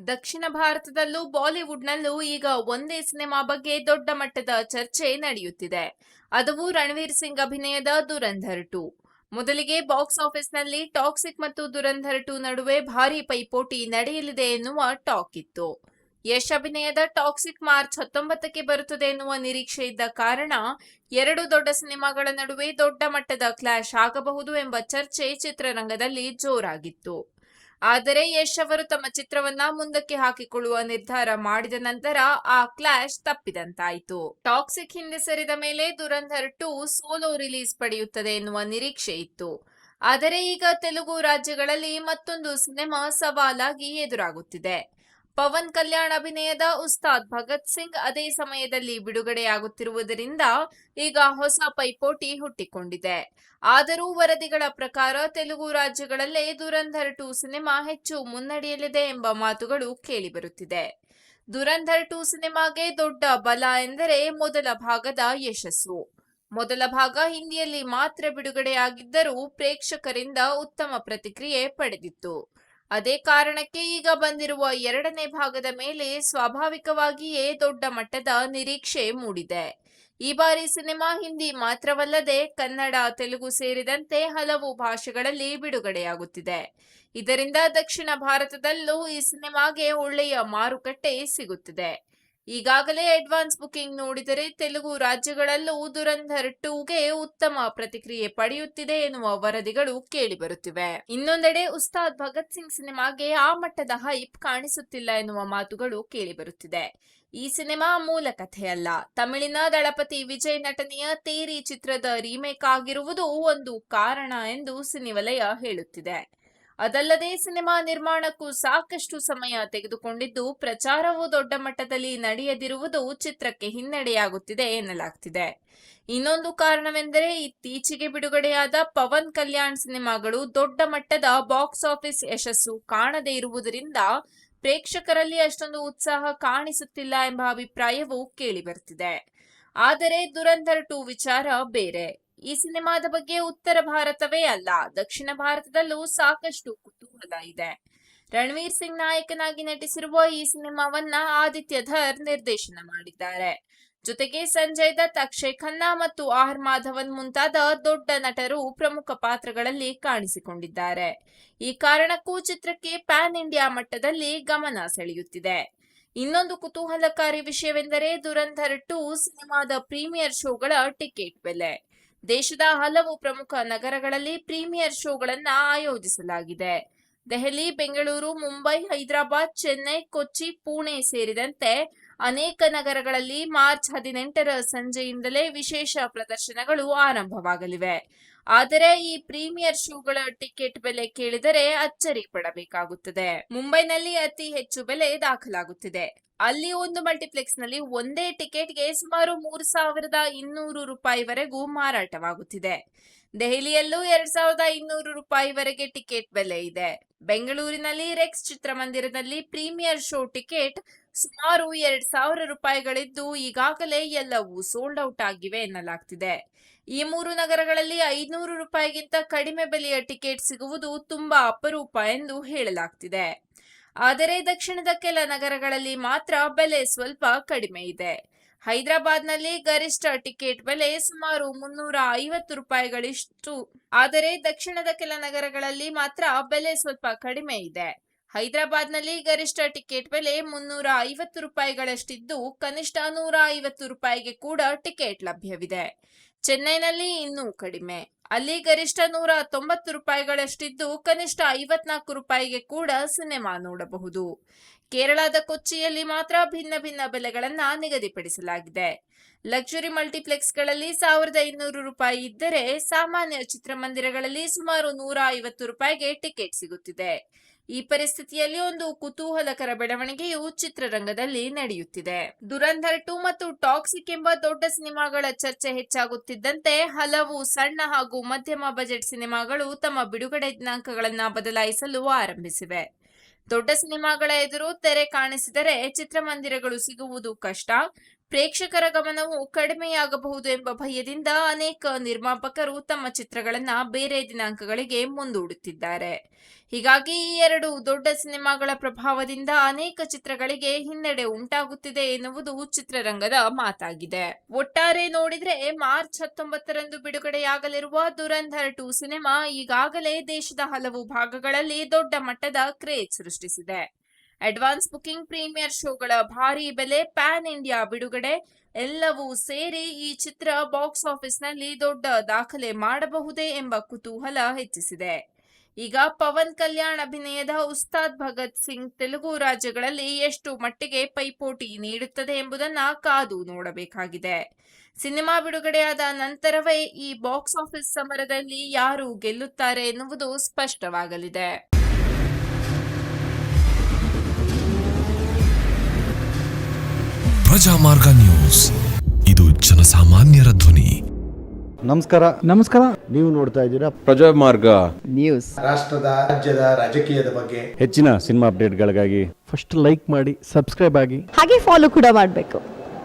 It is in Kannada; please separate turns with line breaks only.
ದಕ್ಷಿಣ ಭಾರತದಲ್ಲೂ ಬಾಲಿವುಡ್ನಲ್ಲೂ ಈಗ ಒಂದೇ ಸಿನಿಮಾ ಬಗ್ಗೆ ದೊಡ್ಡ ಮಟ್ಟದ ಚರ್ಚೆ ನಡೆಯುತ್ತಿದೆ. ಅದವು ರಣವೀರ್ ಸಿಂಗ್ ಅಭಿನಯದ ದುರಂಧರ್ 2. ಮೊದಲಿಗೆ ಬಾಕ್ಸ್ ಆಫೀಸ್ನಲ್ಲಿ ಟಾಕ್ಸಿಕ್ ಮತ್ತು ದುರಂಧರ್ 2 ನಡುವೆ ಭಾರೀ ಪೈಪೋಟಿ ನಡೆಯಲಿದೆ ಎನ್ನುವ ಟಾಕ್ ಇತ್ತು. ಯಶ್ ಅಭಿನಯದ ಟಾಕ್ಸಿಕ್ ಮಾರ್ಚ್ 19ಕ್ಕೆ ಬರುತ್ತದೆ ಎನ್ನುವ ನಿರೀಕ್ಷೆ ಇದ್ದ ಕಾರಣ ಎರಡು ದೊಡ್ಡ ಸಿನಿಮಾಗಳ ನಡುವೆ ದೊಡ್ಡ ಮಟ್ಟದ ಕ್ಲಾಶ್ ಆಗಬಹುದು ಎಂಬ ಚರ್ಚೆ ಚಿತ್ರರಂಗದಲ್ಲಿ ಜೋರಾಗಿತ್ತು. ಆದರೆ ಯಶ್ ಅವರು ತಮ್ಮ ಚಿತ್ರವನ್ನ ಮುಂದಕ್ಕೆ ಹಾಕಿಕೊಳ್ಳುವ ನಿರ್ಧಾರ ಮಾಡಿದ ನಂತರ ಆ ಕ್ಲಾಶ್ ತಪ್ಪಿದಂತಾಯಿತು. ಟಾಕ್ಸಿಕ್ ಹಿಂದೆ ಸರಿದ ಮೇಲೆ ದುರಂಧರ್ 2 ಸೋಲೋ ರಿಲೀಸ್ ಪಡೆಯುತ್ತದೆ ಎನ್ನುವ ನಿರೀಕ್ಷೆ ಇತ್ತು. ಆದರೆ ಈಗ ತೆಲುಗು ರಾಜ್ಯಗಳಲ್ಲಿ ಮತ್ತೊಂದು ಸಿನಿಮಾ ಸವಾಲಾಗಿ ಎದುರಾಗುತ್ತಿದೆ. ಪವನ್ ಕಲ್ಯಾಣ್ ಅಭಿನಯದ ಉಸ್ತಾದ್ ಭಗತ್ ಸಿಂಗ್ ಅದೇ ಸಮಯದಲ್ಲಿ ಬಿಡುಗಡೆಯಾಗುತ್ತಿರುವುದರಿಂದ ಈಗ ಹೊಸ ಪೈಪೋಟಿ ಹುಟ್ಟಿಕೊಂಡಿದೆ. ಆದರೂ ವರದಿಗಳ ಪ್ರಕಾರ ತೆಲುಗು ರಾಜ್ಯಗಳಲ್ಲೇ ದುರಂಧರ್ 2 ಸಿನಿಮಾ ಹೆಚ್ಚು ಮುನ್ನಡೆಯಲಿದೆ ಎಂಬ ಮಾತುಗಳು ಕೇಳಿಬರುತ್ತಿದೆ. ದುರಂಧರ್ 2 ಸಿನಿಮಾಗೆ ದೊಡ್ಡ ಬಲ ಎಂದರೆ ಮೊದಲ ಭಾಗದ ಯಶಸ್ಸು. ಮೊದಲ ಭಾಗ ಹಿಂದಿಯಲ್ಲಿ ಮಾತ್ರ ಬಿಡುಗಡೆಯಾಗಿದ್ದರೂ ಪ್ರೇಕ್ಷಕರಿಂದ ಉತ್ತಮ ಪ್ರತಿಕ್ರಿಯೆ ಪಡೆದಿತ್ತು. ಅದೇ ಕಾರಣಕ್ಕೆ ಈಗ ಬಂದಿರುವ ಎರಡನೇ ಭಾಗದ ಮೇಲೆ ಸ್ವಾಭಾವಿಕವಾಗಿಯೇ ದೊಡ್ಡ ಮಟ್ಟದ ನಿರೀಕ್ಷೆ ಮೂಡಿದೆ. ಈ ಬಾರಿ ಸಿನಿಮಾ ಹಿಂದಿ ಮಾತ್ರವಲ್ಲದೆ ಕನ್ನಡ, ತೆಲುಗು ಸೇರಿದಂತೆ ಹಲವು ಭಾಷೆಗಳಲ್ಲಿ ಬಿಡುಗಡೆಯಾಗುತ್ತಿದೆ. ಇದರಿಂದ ದಕ್ಷಿಣ ಭಾರತದಲ್ಲೂ ಈ ಸಿನಿಮಾಗೆ ಒಳ್ಳೆಯ ಮಾರುಕಟ್ಟೆ ಸಿಗುತ್ತಿದೆ. ಈಗಾಗಲೇ ಅಡ್ವಾನ್ಸ್ ಬುಕಿಂಗ್ ನೋಡಿದರೆ ತೆಲುಗು ರಾಜ್ಯಗಳಲ್ಲೂ ದುರಂಧರ್ 2ಗೆ ಉತ್ತಮ ಪ್ರತಿಕ್ರಿಯೆ ಪಡೆಯುತ್ತಿದೆ ಎನ್ನುವ ವರದಿಗಳು ಕೇಳಿಬರುತ್ತಿವೆ. ಇನ್ನೊಂದೆಡೆ ಉಸ್ತಾದ್ ಭಗತ್ ಸಿಂಗ್ ಸಿನಿಮಾಗೆ ಆ ಮಟ್ಟದ ಹೈಪ್ ಕಾಣಿಸುತ್ತಿಲ್ಲ ಎನ್ನುವ ಮಾತುಗಳು ಕೇಳಿಬರುತ್ತಿದೆ. ಈ ಸಿನಿಮಾ ಮೂಲ ಕಥೆಯಲ್ಲ. ತಮಿಳಿನ ದಳಪತಿ ವಿಜಯ್ ನಟನೆಯ ತೇರಿ ಚಿತ್ರದ ರೀಮೇಕ್ ಆಗಿರುವುದು ಒಂದು ಕಾರಣ ಎಂದು ಸಿನಿವಲಯ ಹೇಳುತ್ತಿದೆ. ಅದಲ್ಲದೆ ಸಿನಿಮಾ ನಿರ್ಮಾಣಕ್ಕೂ ಸಾಕಷ್ಟು ಸಮಯ ತೆಗೆದುಕೊಂಡಿದ್ದು, ಪ್ರಚಾರವೂ ದೊಡ್ಡ ಮಟ್ಟದಲ್ಲಿ ನಡೆಯದಿರುವುದು ಚಿತ್ರಕ್ಕೆ ಹಿನ್ನಡೆಯಾಗುತ್ತಿದೆ ಎನ್ನಲಾಗ್ತಿದೆ. ಇನ್ನೊಂದು ಕಾರಣವೆಂದರೆ ಇತ್ತೀಚೆಗೆ ಬಿಡುಗಡೆಯಾದ ಪವನ್ ಕಲ್ಯಾಣ್ ಸಿನಿಮಾಗಳು ದೊಡ್ಡ ಮಟ್ಟದ ಬಾಕ್ಸ್ ಆಫೀಸ್ ಯಶಸ್ಸು ಕಾಣದೇ ಇರುವುದರಿಂದ ಪ್ರೇಕ್ಷಕರಲ್ಲಿ ಅಷ್ಟೊಂದು ಉತ್ಸಾಹ ಕಾಣಿಸುತ್ತಿಲ್ಲ ಎಂಬ ಅಭಿಪ್ರಾಯವೂ ಕೇಳಿಬರ್ತಿದೆ. ಆದರೆ ದುರಂಧರ್ 2 ವಿಚಾರ ಬೇರೆ. ಈ ಸಿನಿಮಾದ ಬಗ್ಗೆ ಉತ್ತರ ಭಾರತವೇ ಅಲ್ಲ, ದಕ್ಷಿಣ ಭಾರತದಲ್ಲೂ ಸಾಕಷ್ಟು ಕುತೂಹಲ ಇದೆ. ರಣವೀರ್ ಸಿಂಗ್ ನಾಯಕನಾಗಿ ನಟಿಸಿರುವ ಈ ಸಿನಿಮಾವನ್ನ ಆದಿತ್ಯ ಧರ್ ನಿರ್ದೇಶನ ಮಾಡಿದ್ದಾರೆ. ಜೊತೆಗೆ ಸಂಜಯ್ ದತ್, ಅಕ್ಷಯ್ ಖನ್ನಾ ಮತ್ತು ಆರ್ ಮಾಧವನ್ ಮುಂತಾದ ದೊಡ್ಡ ನಟರು ಪ್ರಮುಖ ಪಾತ್ರಗಳಲ್ಲಿ ಕಾಣಿಸಿಕೊಂಡಿದ್ದಾರೆ. ಈ ಕಾರಣಕ್ಕೂ ಚಿತ್ರಕ್ಕೆ ಪ್ಯಾನ್ ಇಂಡಿಯಾ ಮಟ್ಟದಲ್ಲಿ ಗಮನ ಸೆಳೆಯುತ್ತಿದೆ. ಇನ್ನೊಂದು ಕುತೂಹಲಕಾರಿ ವಿಷಯವೆಂದರೆ ದುರಂಧರ್ 2 ಸಿನಿಮಾದ ಪ್ರೀಮಿಯರ್ ಶೋಗಳ ಟಿಕೆಟ್ ಬೆಲೆ. ದೇಶದ ಹಲವು ಪ್ರಮುಖ ನಗರಗಳಲ್ಲಿ ಪ್ರೀಮಿಯರ್ ಶೋಗಳನ್ನ ಆಯೋಜಿಸಲಾಗಿದೆ. ದೆಹಲಿ, ಬೆಂಗಳೂರು, ಮುಂಬೈ, ಹೈದರಾಬಾದ್, ಚೆನ್ನೈ, ಕೊಚ್ಚಿ, ಪುಣೆ ಸೇರಿದಂತೆ ಅನೇಕ ನಗರಗಳಲ್ಲಿ ಮಾರ್ಚ್ 18ರ ಸಂಜೆಯಿಂದಲೇ ವಿಶೇಷ ಪ್ರದರ್ಶನಗಳು ಆರಂಭವಾಗಲಿವೆ. ಆದರೆ ಈ ಪ್ರೀಮಿಯರ್ ಶೋಗಳ ಟಿಕೆಟ್ ಬೆಲೆ ಕೇಳಿದರೆ ಅಚ್ಚರಿ ಪಡಬೇಕಾಗುತ್ತದೆ. ಮುಂಬೈನಲ್ಲಿ ಅತಿ ಹೆಚ್ಚು ಬೆಲೆ ದಾಖಲಾಗುತ್ತಿದೆ. ಅಲ್ಲಿ ಒಂದು ಮಲ್ಟಿಪ್ಲೆಕ್ಸ್ ನಲ್ಲಿ ಒಂದೇ ಟಿಕೆಟ್ಗೆ ಸುಮಾರು 3,200 ರೂಪಾಯಿವರೆಗೂ ಮಾರಾಟವಾಗುತ್ತಿದೆ. ದೆಹಲಿಯಲ್ಲೂ 2,200 ರೂಪಾಯಿವರೆಗೆ ಟಿಕೆಟ್ ಬೆಲೆ ಇದೆ. ಬೆಂಗಳೂರಿನಲ್ಲಿ ರೆಕ್ಸ್ ಚಿತ್ರಮಂದಿರದಲ್ಲಿ ಪ್ರೀಮಿಯರ್ ಶೋ ಟಿಕೆಟ್ ಸುಮಾರು 2,000 ರೂಪಾಯಿಗಳಿದ್ದು ಈಗಾಗಲೇ ಎಲ್ಲವೂ ಸೋಲ್ಡ್ ಔಟ್ ಆಗಿವೆ ಎನ್ನಲಾಗ್ತಿದೆ. ಈ ಮೂರು ನಗರಗಳಲ್ಲಿ 500 ರೂಪಾಯಿಗಿಂತ ಕಡಿಮೆ ಬೆಲೆಯ ಟಿಕೆಟ್ ಸಿಗುವುದು ತುಂಬಾ ಅಪರೂಪ ಎಂದು ಹೇಳಲಾಗ್ತಿದೆ. ಆದರೆ ದಕ್ಷಿಣದ ಕೆಲ ನಗರಗಳಲ್ಲಿ ಮಾತ್ರ ಬೆಲೆ ಸ್ವಲ್ಪ ಕಡಿಮೆ ಇದೆ. ಹೈದರಾಬಾದ್ನಲ್ಲಿ ಗರಿಷ್ಠ ಟಿಕೆಟ್ ಬೆಲೆ ಸುಮಾರು 350 ರೂಪಾಯಿಗಳಿಷ್ಟು. ಆದರೆ ದಕ್ಷಿಣದ ಕೆಲ ನಗರಗಳಲ್ಲಿ ಮಾತ್ರ ಬೆಲೆ ಸ್ವಲ್ಪ ಕಡಿಮೆ ಇದೆ. ಹೈದರಾಬಾದ್ನಲ್ಲಿ ಗರಿಷ್ಠ ಟಿಕೆಟ್ ಬೆಲೆ 350 ರೂಪಾಯಿಗಳಷ್ಟಿದ್ದು ಕನಿಷ್ಠ 150 ರೂಪಾಯಿಗೆ ಕೂಡ ಟಿಕೆಟ್ ಲಭ್ಯವಿದೆ. ಚೆನ್ನೈನಲ್ಲಿ ಇನ್ನೂ ಕಡಿಮೆ. ಅಲ್ಲಿ ಗರಿಷ್ಠ 190 ರೂಪಾಯಿಗಳಷ್ಟಿದ್ದು ಕನಿಷ್ಠ 54 ರೂಪಾಯಿಗೆ ಕೂಡ ಸಿನಿಮಾ ನೋಡಬಹುದು. ಕೇರಳದ ಕೊಚ್ಚಿಯಲ್ಲಿ ಮಾತ್ರ ಭಿನ್ನ ಭಿನ್ನ ಬೆಲೆಗಳನ್ನ ನಿಗದಿಪಡಿಸಲಾಗಿದೆ. ಲಕ್ಸುರಿ ಮಲ್ಟಿಪ್ಲೆಕ್ಸ್ಗಳಲ್ಲಿ 1,500 ರೂಪಾಯಿ ಇದ್ದರೆ ಸಾಮಾನ್ಯ ಚಿತ್ರಮಂದಿರಗಳಲ್ಲಿ ಸುಮಾರು 150 ರೂಪಾಯಿಗೆ ಟಿಕೆಟ್ ಸಿಗುತ್ತಿದೆ. ಈ ಪರಿಸ್ಥಿತಿಯಲ್ಲಿ ಒಂದು ಕುತೂಹಲಕರ ಬೆಳವಣಿಗೆಯು ಚಿತ್ರರಂಗದಲ್ಲಿ ನಡೆಯುತ್ತಿದೆ. ದುರಂಧರ್ 2 ಮತ್ತು ಟಾಕ್ಸಿಕ್ ಎಂಬ ದೊಡ್ಡ ಸಿನಿಮಾಗಳ ಚರ್ಚೆ ಹೆಚ್ಚಾಗುತ್ತಿದ್ದಂತೆ ಹಲವು ಸಣ್ಣ ಹಾಗೂ ಮಧ್ಯಮ ಬಜೆಟ್ ಸಿನಿಮಾಗಳು ತಮ್ಮ ಬಿಡುಗಡೆ ದಿನಾಂಕಗಳನ್ನು ಬದಲಾಯಿಸಲು ಆರಂಭಿಸಿವೆ. ದೊಡ್ಡ ಸಿನಿಮಾಗಳ ಎದುರು ತೆರೆ ಕಾಣಿಸಿದರೆ ಚಿತ್ರಮಂದಿರಗಳು ಸಿಗುವುದು ಕಷ್ಟ. ಪ್ರೇಕ್ಷಕರ ಗಮನವು ಕಡಿಮೆಯಾಗಬಹುದು ಎಂಬ ಭಯದಿಂದ ಅನೇಕ ನಿರ್ಮಾಪಕರು ತಮ್ಮ ಚಿತ್ರಗಳನ್ನ ಬೇರೆ ದಿನಾಂಕಗಳಿಗೆ ಮುಂದೂಡುತ್ತಿದ್ದಾರೆ. ಹೀಗಾಗಿ ಈ ಎರಡು ದೊಡ್ಡ ಸಿನಿಮಾಗಳ ಪ್ರಭಾವದಿಂದ ಅನೇಕ ಚಿತ್ರಗಳಿಗೆ ಹಿನ್ನಡೆ ಉಂಟಾಗುತ್ತಿದೆ ಎನ್ನುವುದು ಚಿತ್ರರಂಗದ ಮಾತಾಗಿದೆ. ಒಟ್ಟಾರೆ ನೋಡಿದ್ರೆ ಮಾರ್ಚ್ 19ರಂದು ಬಿಡುಗಡೆಯಾಗಲಿರುವ ದುರಂಧರ್ 2 ಸಿನಿಮಾ ಈಗಾಗಲೇ ದೇಶದ ಹಲವು ಭಾಗಗಳಲ್ಲಿ ದೊಡ್ಡ ಮಟ್ಟದ ಕ್ರೇಜ್ ಸೃಷ್ಟಿಸಿದೆ. ಅಡ್ವಾನ್ಸ್ ಬುಕಿಂಗ್, ಪ್ರೀಮಿಯರ್ ಶೋಗಳ ಭಾರೀ ಬೆಲೆ, ಪ್ಯಾನ್ ಇಂಡಿಯಾ ಬಿಡುಗಡೆ ಎಲ್ಲವೂ ಸೇರಿ ಈ ಚಿತ್ರ ಬಾಕ್ಸ್ ಆಫೀಸ್ನಲ್ಲಿ ದೊಡ್ಡ ದಾಖಲೆ ಮಾಡಬಹುದೇ ಎಂಬ ಕುತೂಹಲ ಹೆಚ್ಚಿಸಿದೆ. ಈಗ ಪವನ್ ಕಲ್ಯಾಣ್ ಅಭಿನಯದ ಉಸ್ತಾದ್ ಭಗತ್ ಸಿಂಗ್ ತೆಲುಗು ರಾಜ್ಯಗಳಲ್ಲಿ ಎಷ್ಟು ಮಟ್ಟಿಗೆ ಪೈಪೋಟಿ ನೀಡುತ್ತದೆ ಎಂಬುದನ್ನ ಕಾದು ನೋಡಬೇಕಾಗಿದೆ. ಸಿನಿಮಾ ಬಿಡುಗಡೆಯಾದ ನಂತರವೇ ಈ ಬಾಕ್ಸ್ ಆಫೀಸ್ ಸಮರದಲ್ಲಿ ಯಾರು ಗೆಲ್ಲುತ್ತಾರೆ ಎನ್ನುವುದು ಸ್ಪಷ್ಟವಾಗಲಿದೆ.
ಪ್ರಜಾಮಾರ್ಗ ನ್ಯೂಸ್, ಇದು ಜನಸಾಮಾನ್ಯರ ಧ್ವನಿ.
ನಮಸ್ಕಾರ.
ನೀವು ನೋಡ್ತಾ ಇದ್ದೀರಾ
ಪ್ರಜಾಮಾರ್ಗ
ನ್ಯೂಸ್.
ರಾಷ್ಟ್ರದ, ರಾಜ್ಯದ, ರಾಜಕೀಯದ ಬಗ್ಗೆ
ಹೆಚ್ಚಿನ ಸಿನಿಮಾ ಅಪ್ಡೇಟ್ಗಳಿಗಾಗಿ
ಫಸ್ಟ್ ಲೈಕ್ ಮಾಡಿ, ಸಬ್ಸ್ಕ್ರೈಬ್ ಆಗಿ,
ಹಾಗೆ ಫಾಲೋ ಕೂಡ ಮಾಡಬೇಕು.